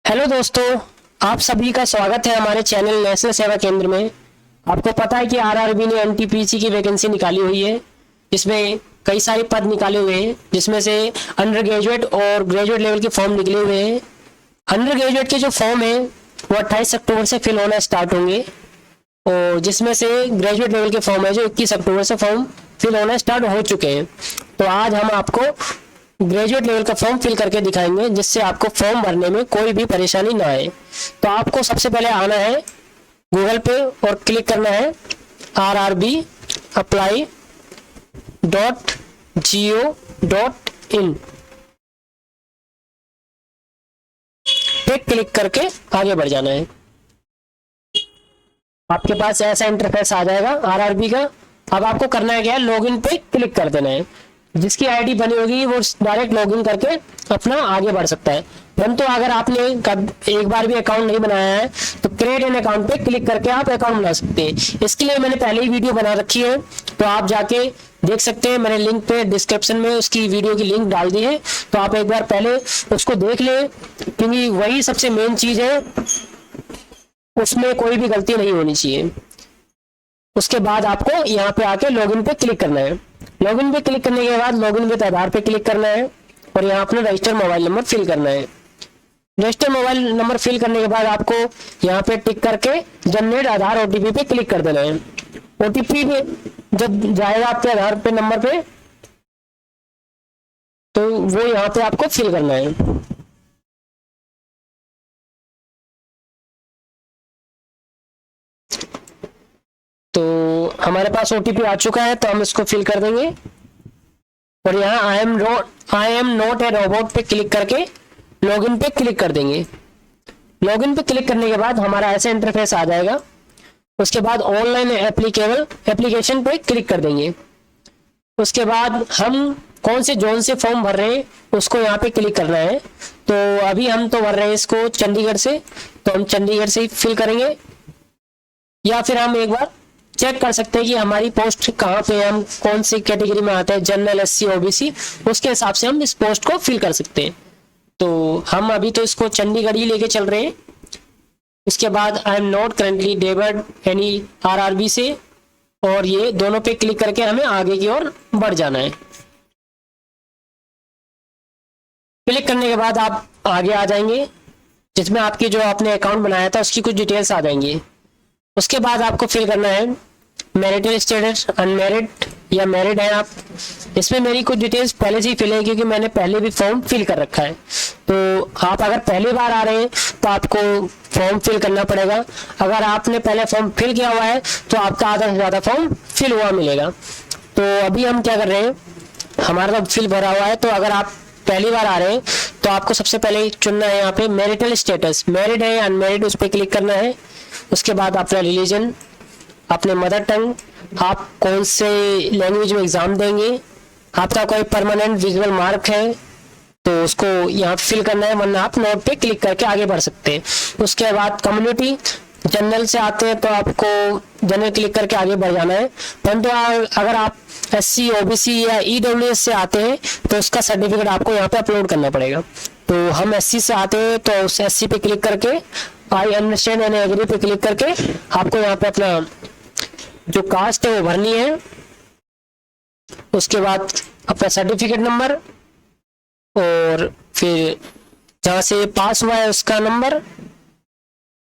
Hello दोस्तों, आप सभी का स्वागत है हमारे चैनल नेशनल सेवा केंद्र में। आपको पता है कि आरआरबी ने एनटीपीसी की वैकेंसी निकाली हुई है, जिसमें कई सारे पद निकाले हुए हैं, जिसमें से अंडर ग्रेजुएट और ग्रेजुएट लेवल के फॉर्म निकले हुए हैं। अंडर ग्रेजुएट के जो फॉर्म है वो 28 अक्टूबर से फिल होना स्टार्ट होंगे, और जिसमें से ग्रेजुएट लेवल के फॉर्म है जो 21 अक्टूबर से फॉर्म फिल होना स्टार्ट हो चुके हैं। तो आज हम आपको ग्रेजुएट लेवल का फॉर्म फिल करके दिखाएंगे, जिससे आपको फॉर्म भरने में कोई भी परेशानी ना आए। तो आपको सबसे पहले आना है गूगल पे और क्लिक करना है rrbapply.go.in पे क्लिक करके आगे बढ़ जाना है। आपके पास ऐसा इंटरफेस आ जाएगा आरआरबी का। अब आपको करना है क्या, लॉगिन पे क्लिक कर देना है। जिसकी आईडी बनी होगी वो डायरेक्ट लॉगिन करके अपना आगे बढ़ सकता है। परंतु अगर आपने एक बार भी अकाउंट नहीं बनाया है तो क्रिएट एन अकाउंट पे क्लिक करके आप अकाउंट बना सकते हैं। इसके लिए मैंने पहले ही वीडियो बना रखी है, तो आप जाके देख सकते हैं। मैंने लिंक पे डिस्क्रिप्शन में उसकी वीडियो की लिंक डाल दी है, तो आप एक बार पहले उसको देख लें, क्योंकि वही सबसे मेन चीज है, उसमें कोई भी गलती नहीं होनी चाहिए। उसके बाद आपको यहाँ पे आके लॉगिन पे क्लिक करना है। लॉगिन पे क्लिक करने के बाद लॉगिन विद आधार पे क्लिक करना है और यहाँ अपना रजिस्टर मोबाइल नंबर फिल करना है। रजिस्टर मोबाइल नंबर फिल करने के बाद आपको यहाँ पे टिक करके जनरेट आधार ओटीपी पे क्लिक कर देना है। ओटीपी जब जाएगा आपके आधार पे नंबर पे, तो वो यहाँ पे आपको फिल करना है। तो हमारे पास ओटीपी आ चुका है, तो हम इसको फिल कर देंगे और यहाँ आई एम नॉट ए रोबोट पे क्लिक करके लॉगिन पे क्लिक कर देंगे। लॉगिन पे क्लिक करने के बाद हमारा ऐसा इंटरफेस आ जाएगा। उसके बाद ऑनलाइन एप्लीकेशन पे क्लिक कर देंगे। उसके बाद हम कौन से जोन से फॉर्म भर रहे हैं उसको यहाँ पे क्लिक करना है। तो अभी हम तो भर रहे हैं इसको चंडीगढ़ से, तो हम चंडीगढ़ से ही फिल करेंगे, या फिर हम एक बार चेक कर सकते हैं कि हमारी पोस्ट कहाँ पे, हम कौन सी कैटेगरी में आते हैं, जनरल, एससी, ओबीसी, उसके हिसाब से हम इस पोस्ट को फिल कर सकते हैं। तो हम अभी तो इसको चंडीगढ़ ही लेके चल रहे हैं। इसके बाद I am not currently debarred any RRB से, और ये दोनों पे क्लिक करके हमें आगे की ओर बढ़ जाना है। क्लिक करने के बाद आप आगे आ जाएंगे, जिसमें आपकी जो आपने अकाउंट बनाया था उसकी कुछ डिटेल्स आ जाएंगी। उसके बाद आपको फिल करना है मैरिटल स्टेटस, अनमैरिड या मैरिड है आप। इसमें मेरी कुछ डिटेल्स पहले से ही फिल है, क्योंकि मैंने पहले भी फॉर्म फिल कर रखा है। तो आप अगर पहली बार आ रहे हैं तो आपको फॉर्म फिल करना पड़ेगा। अगर आपने पहले फॉर्म फिल किया हुआ है तो आपका आधा से ज़्यादा फॉर्म फिल हुआ मिलेगा। तो अभी हम क्या कर रहे हैं, हमारा तो फिल भरा हुआ है। तो अगर आप पहली बार आ रहे हैं तो आपको सबसे पहले चुनना है यहाँ पे मैरिटल स्टेटस, मैरिड है या अनमैरिड, उस पर क्लिक करना है। उसके बाद अपना रिलीजन, अपने मदर टंग, आप कौन से लैंग्वेज में एग्जाम देंगे, आपका कोई परमानेंट विजुअल मार्क है तो उसको यहाँ फिल करना है, वरना आप नोट पे क्लिक करके आगे बढ़ सकते हैं। उसके बाद कम्युनिटी, जनरल से आते हैं तो आपको जनरल क्लिक करके आगे बढ़ जाना है। परंतु अगर आप एससी, ओबीसी या ईडब्ल्यूएस से आते हैं तो उसका सर्टिफिकेट आपको यहाँ पे अपलोड करना पड़ेगा। तो हम एससी से आते हैं तो उस एससी पे क्लिक करके आई अंडरस्टैंड एंड एग्री पे क्लिक करके आपको यहाँ पे अपना जो कास्ट है वो भरनी है। उसके बाद अपना सर्टिफिकेट नंबर, और फिर जहाँ से पास हुआ है उसका नंबर,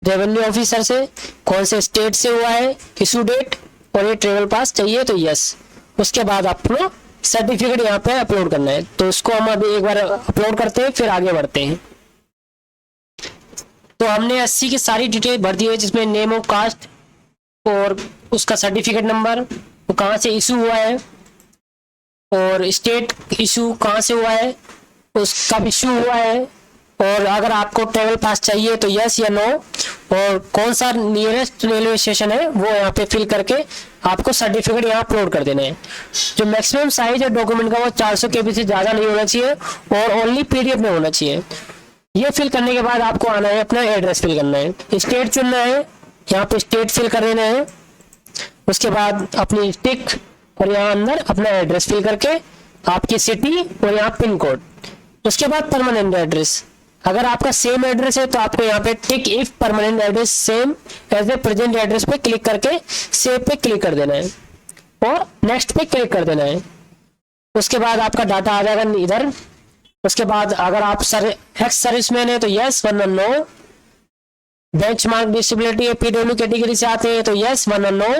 रेवेन्यू ऑफिसर से कौन से स्टेट से हुआ है, इशू डेट, और ये ट्रेवल पास चाहिए तो यस। उसके बाद अपना सर्टिफिकेट यहाँ पे अपलोड करना है। तो इसको हम अभी एक बार अपलोड करते हैं, फिर आगे बढ़ते हैं। तो हमने एससी की सारी डिटेल भर दी है, जिसमें नेम ऑफ कास्ट और उसका सर्टिफिकेट नंबर, वो कहाँ से इशू हुआ है, और स्टेट इशू कहाँ से हुआ है, उसका इशू हुआ है, और अगर आपको ट्रेवल पास चाहिए तो यस या नो, और कौन सा नियरेस्ट रेलवे स्टेशन है वो यहाँ पे फिल करके आपको सर्टिफिकेट यहाँ अपलोड कर देना है। जो मैक्सिमम साइज है डॉक्यूमेंट का वो 400 KB से ज़्यादा नहीं होना चाहिए और ओनली PDF में होना चाहिए। ये फिल करने के बाद आपको आना है, अपना एड्रेस फिल करना है, स्टेट चुनना है, यहाँ पे स्टेट फिल कर देना है। उसके बाद अपनी टिक और यहाँ अंदर अपना एड्रेस फिल करके आपकी सिटी और यहाँ पिन कोड। उसके बाद परमानेंट एड्रेस, अगर आपका सेम एड्रेस है तो आपको यहाँ पे tick if permanent address same as a present address पे क्लिक करके सेव पे क्लिक कर देना है और नेक्स्ट पे क्लिक कर देना है। उसके बाद आपका डाटा आ जाएगा इधर। उसके बाद अगर आप एक्स सर्विसमैन है तो यस वरना नो, बेंचमार्क डिसेबिलिटी है पीडब्ल्यू कैटेगरी से आते हैं तो यस वरना नो।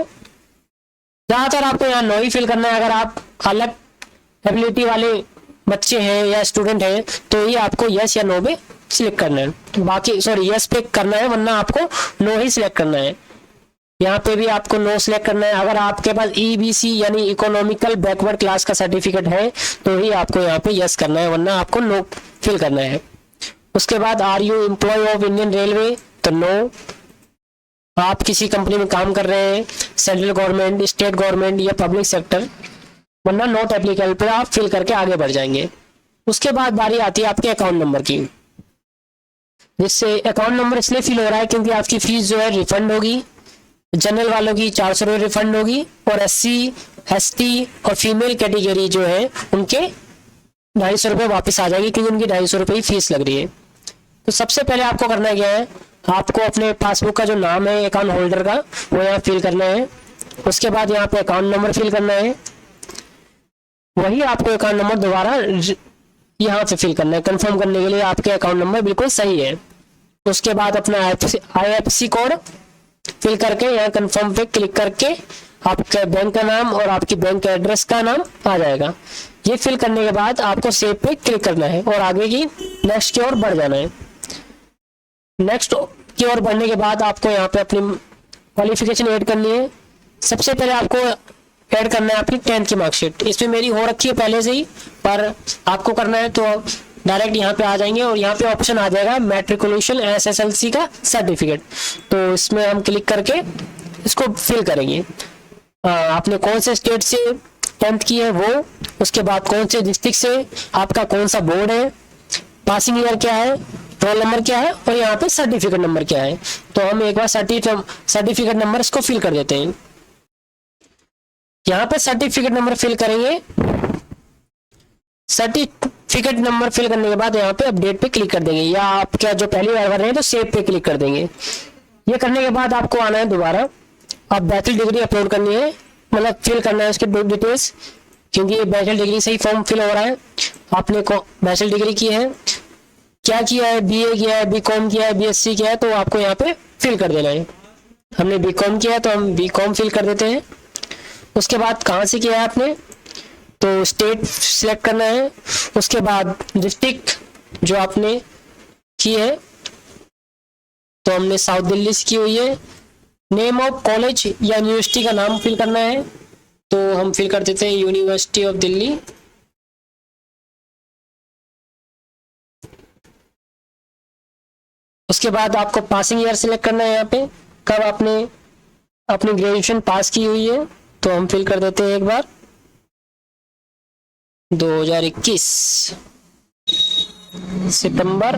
ज्यादातर आपको यहाँ नो ही फिल करना है। अगर आप अलग एबिलिटी वाले बच्चे हैं या स्टूडेंट हैं तो ये आपको यस या नो पे सिलेक्ट करना है, बाकी सॉरी यस पे करना है वरना आपको नो ही सिलेक्ट करना है। यहाँ पे भी आपको नो सिलेक्ट करना है। अगर आपके पास ईबीसी यानी इकोनॉमिकल बैकवर्ड क्लास का सर्टिफिकेट है तो ही आपको यहाँ पे यस करना है वरना आपको नो फिल करना है। उसके बाद are you employ of Indian railway तो नो, आप किसी कंपनी में काम कर रहे हैं सेंट्रल गवर्नमेंट, स्टेट गवर्नमेंट या पब्लिक सेक्टर, वरना नॉट एप्लीकेबल पे आप फिल करके आगे बढ़ जाएंगे। उसके बाद बारी आती है आपके अकाउंट नंबर की, जिससे अकाउंट नंबर इसलिए फिल हो रहा है क्योंकि आपकी फीस जो है रिफंड होगी। जनरल वालों की 400 रुपये रिफंड होगी और एससी, एसटी और फीमेल कैटेगरी जो है उनके 250 रुपये वापस आ जाएगी क्योंकि उनकी 250 रुपये ही फीस लग रही है। तो सबसे पहले आपको करना क्या है, आपको अपने पासबुक का जो नाम है अकाउंट होल्डर का वो यहाँ फिल करना है। उसके बाद यहाँ पे अकाउंट नंबर फिल करना है, वही आपको अकाउंट नंबर दोबारा यहाँ पे फिल करना है कंफर्म करने के लिए आपके अकाउंट नंबर बिल्कुल सही है। उसके बाद अपना IFSC कोड फिल करके यहाँ कंफर्म पे क्लिक करके आपके बैंक का नाम और आपकी बैंक एड्रेस का नाम आ जाएगा। ये फिल करने के बाद आपको सेव पे क्लिक करना है और आगे की नेक्स्ट की ओर बढ़ जाना है। नेक्स्ट की ओर बढ़ने के बाद आपको यहाँ पे अपनी क्वालिफिकेशन ऐड करनी है। सबसे पहले आपको ऐड करना है आपकी 10th की मार्कशीट। इसमें मेरी हो रखी है पहले से ही, पर आपको करना है तो डायरेक्ट यहाँ पे आ जाएंगे और यहाँ पे ऑप्शन आ जाएगा मैट्रिकुलेशन SSLC का सर्टिफिकेट, तो इसमें हम क्लिक करके इसको फिल करेंगे। आपने कौन से स्टेट से 10th की है वो, उसके बाद कौन से डिस्ट्रिक्ट से, आपका कौन सा बोर्ड है, पासिंग ईयर क्या है, रोल नंबर क्या है और यहाँ पे सर्टिफिकेट नंबर क्या है। तो हम एक बार सर्टिफिकेट नंबर इसको फिल कर देते हैं। यहाँ पे सर्टिफिकेट नंबर फिल करेंगे। सर्टिफिकेट नंबर फिल करने के बाद यहाँ पे अपडेट पे क्लिक कर देंगे या आप क्या जो पहली बार कर रहे हैं तो सेव पे क्लिक कर देंगे। ये करने के बाद आपको आना है दोबारा, आप बैचलर डिग्री अपलोड करनी है, मतलब फिल करना है उसके डिटेल्स, क्योंकि ये बैचलर डिग्री से ही फॉर्म फिल हो रहा है। आपने बैचलर डिग्री की है, क्या किया है, BA किया है, BCom किया है, BSc किया है, तो आपको यहाँ पे फिल कर देना है। हमने BCom किया है तो हम BCom फिल कर देते हैं। उसके बाद कहाँ से किया है आपने, तो स्टेट सिलेक्ट करना है। उसके बाद डिस्ट्रिक्ट जो आपने की है तो हमने साउथ दिल्ली से की हुई है। नेम ऑफ कॉलेज या यूनिवर्सिटी का नाम फिल करना है तो हम फिल कर देते हैं यूनिवर्सिटी ऑफ दिल्ली। उसके बाद आपको पासिंग ईयर सिलेक्ट करना है, यहाँ पे कब आपने अपनी ग्रेजुएशन पास की हुई है तो हम फिल कर देते हैं एक बार 2021 सितंबर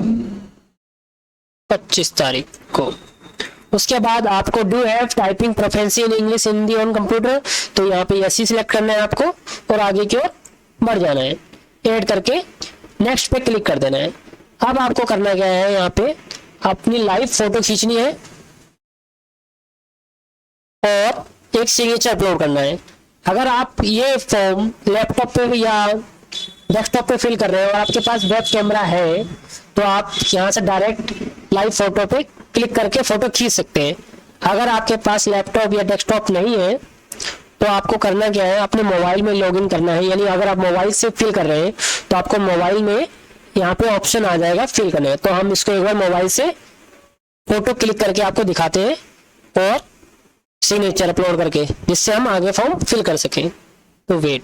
25 तारीख को। उसके बाद आपको do have typing proficiency in English Hindi on computer, तो यहाँ पे यस ही सिलेक्ट करना है आपको और आगे की ओर बढ़ जाना है। ऐड करके नेक्स्ट पे क्लिक कर देना है। अब आपको करना क्या है, यहाँ पे अपनी लाइव फोटो खींचनी है और एक सिग्नेचर अपलोड करना है। अगर आप ये फॉर्म लैपटॉप पे या डेस्कटॉप पे फिल कर रहे हैं और आपके पास वेब कैमरा है तो आप यहाँ से डायरेक्ट लाइव फोटो पे क्लिक करके फोटो खींच सकते हैं। अगर आपके पास लैपटॉप या डेस्कटॉप नहीं है तो आपको करना क्या है, अपने मोबाइल में लॉगिन करना है। यानी अगर आप मोबाइल से फिल कर रहे हैं तो आपको मोबाइल में यहाँ पे ऑप्शन आ जाएगा फिल करने का, तो हम इसको एक बार मोबाइल से फोटो क्लिक करके आपको दिखाते हैं और सिग्नेचर अपलोड करके, जिससे हम आगे फॉर्म फिल कर सकें। तो वेट,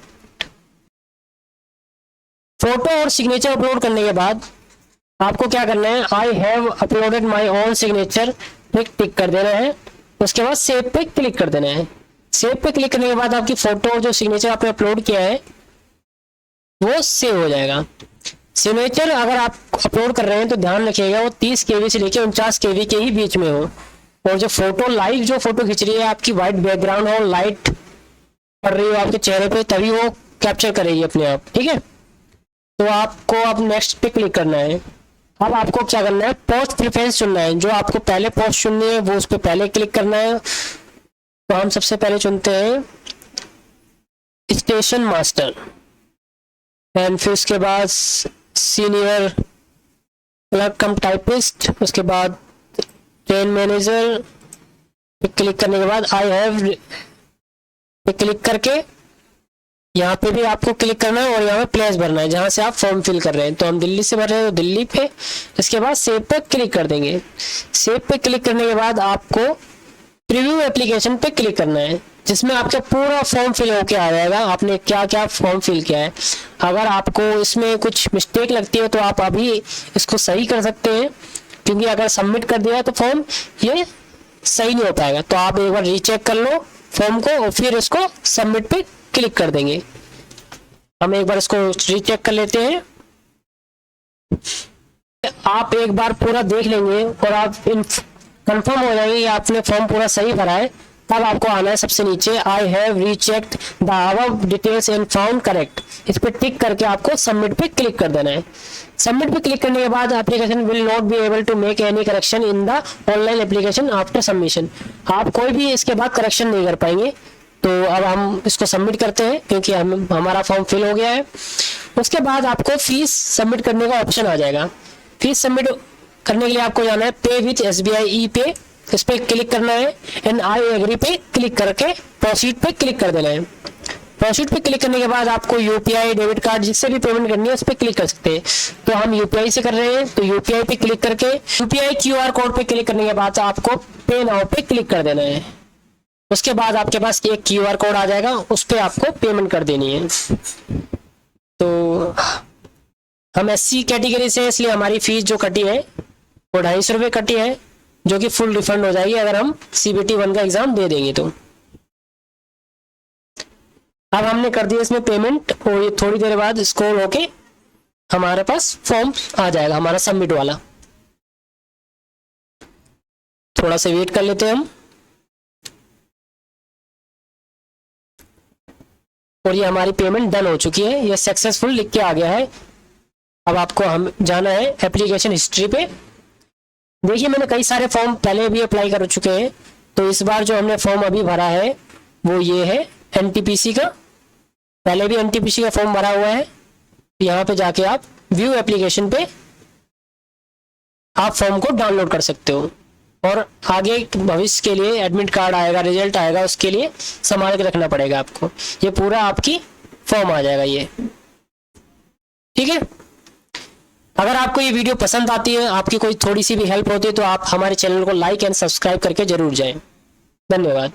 फोटो और सिग्नेचर अपलोड करने के बाद आपको क्या करना है, I have uploaded my own signature पे टिक कर देना है। उसके बाद सेव पे क्लिक कर देना है। सेव पे क्लिक करने के बाद आपकी फोटो और जो सिग्नेचर आपने अपलोड किया है वो सेव हो जाएगा। सिग्नेचर अगर आप अपलोड कर रहे हैं तो ध्यान रखिएगा वो 30 KB से लेकर 49 KB के ही बीच में हो, और जो फोटो लाइव जो फोटो खींच रही है आपकी व्हाइट बैकग्राउंड हो, लाइट पड़ रही हो आपके चेहरे पे, तभी वो कैप्चर करेगी अपने आप। ठीक है, तो आपको अब नेक्स्ट पे क्लिक करना है। अब आपको क्या करना है, पोस्ट प्रेफरेंस चुनना है। जो आपको पहले पोस्ट चुननी है वो उस पर पहले क्लिक करना है। तो हम सबसे पहले चुनते हैं स्टेशन मास्टर, एंड फिर उसके बाद सीनियर क्लर्क कम टाइपिस्ट, उसके बाद ट्रेन मैनेजर पे क्लिक करने के बाद आई हैव पे क्लिक करके यहाँ पे भी आपको क्लिक करना है और यहाँ पे प्लेस भरना है जहाँ से आप फॉर्म फिल कर रहे हैं। तो हम दिल्ली से भर रहे हैं तो दिल्ली पे, इसके बाद सेव पे क्लिक कर देंगे। सेव पे क्लिक करने के बाद आपको प्रीव्यू एप्लीकेशन पे क्लिक करना है, जिसमें आपका पूरा फॉर्म फिल होके आ जाएगा, आपने क्या क्या फॉर्म फिल किया है। अगर आपको इसमें कुछ मिस्टेक लगती है तो आप अभी इसको सही कर सकते हैं, क्योंकि अगर सबमिट कर दिया तो फॉर्म ये सही नहीं हो पाएगा। तो आप एक बार रीचेक कर लो फॉर्म को और फिर इसको सबमिट पे क्लिक कर देंगे। हम एक बार इसको रीचेक कर लेते हैं। आप एक बार पूरा देख लेंगे और आप कंफर्म हो जाएंगे कि आपने फॉर्म पूरा सही भरा है। तब आपको आना है सबसे नीचे, I have rechecked the above details and found correct. इस पर टिक करके आपको सबमिट पे क्लिक कर देना है। सबमिट पे क्लिक करने के बाद application will not be able to make any correction in the online application after submission. आप कोई भी इसके बाद करेक्शन नहीं कर पाएंगे। तो अब हम इसको सबमिट करते हैं क्योंकि हमारा फॉर्म फिल हो गया है। उसके बाद आपको फीस सबमिट करने का ऑप्शन आ जाएगा। फीस सबमिट करने के लिए आपको जाना है पे विथ SBI ई पे, इस पर क्लिक करना है एंड आई एग्री पे क्लिक करके प्रोसीड पे क्लिक कर देना है। प्रोसीड पे क्लिक करने के बाद आपको UPI डेबिट कार्ड जिससे भी पेमेंट करनी है उस पर क्लिक कर सकते हैं। तो हम UPI से कर रहे हैं तो UPI पे क्लिक करके UPI QR कोड पे क्लिक करने के बाद आपको पे नाउ पे क्लिक कर देना है। उसके बाद आपके पास एक QR कोड आ जाएगा, उस पर आपको पेमेंट कर देनी है। तो हम SC कैटेगरी से, इसलिए हमारी फीस जो कटी है वो 250 रुपये कटी है, जो कि फुल रिफंड हो जाएगी अगर हम CBT 1 का एग्जाम दे देंगे तो। अब हमने कर दिया इसमें पेमेंट और ये थोड़ी देर बाद स्क्रॉल होके हमारे पास फॉर्म आ जाएगा हमारा सबमिट वाला। थोड़ा सा वेट कर लेते हैं हम। और ये हमारी पेमेंट डन हो चुकी है, ये सक्सेसफुल लिख के आ गया है। अब आपको हम जाना है एप्लीकेशन हिस्ट्री पे। देखिए मैंने कई सारे फॉर्म पहले भी अप्लाई कर चुके हैं, तो इस बार जो हमने फॉर्म अभी भरा है वो ये है NTPC का। पहले भी NTPC का फॉर्म भरा हुआ है। यहाँ पे जाके आप व्यू एप्लीकेशन पे आप फॉर्म को डाउनलोड कर सकते हो और आगे भविष्य के लिए एडमिट कार्ड आएगा, रिजल्ट आएगा, उसके लिए संभाल के रखना पड़ेगा आपको। ये पूरा आपकी फॉर्म आ जाएगा ये, ठीक है। अगर आपको ये वीडियो पसंद आती है, आपकी कोई थोड़ी सी भी हेल्प होती है, तो आप हमारे चैनल को लाइक एंड सब्सक्राइब करके जरूर जाएं। धन्यवाद।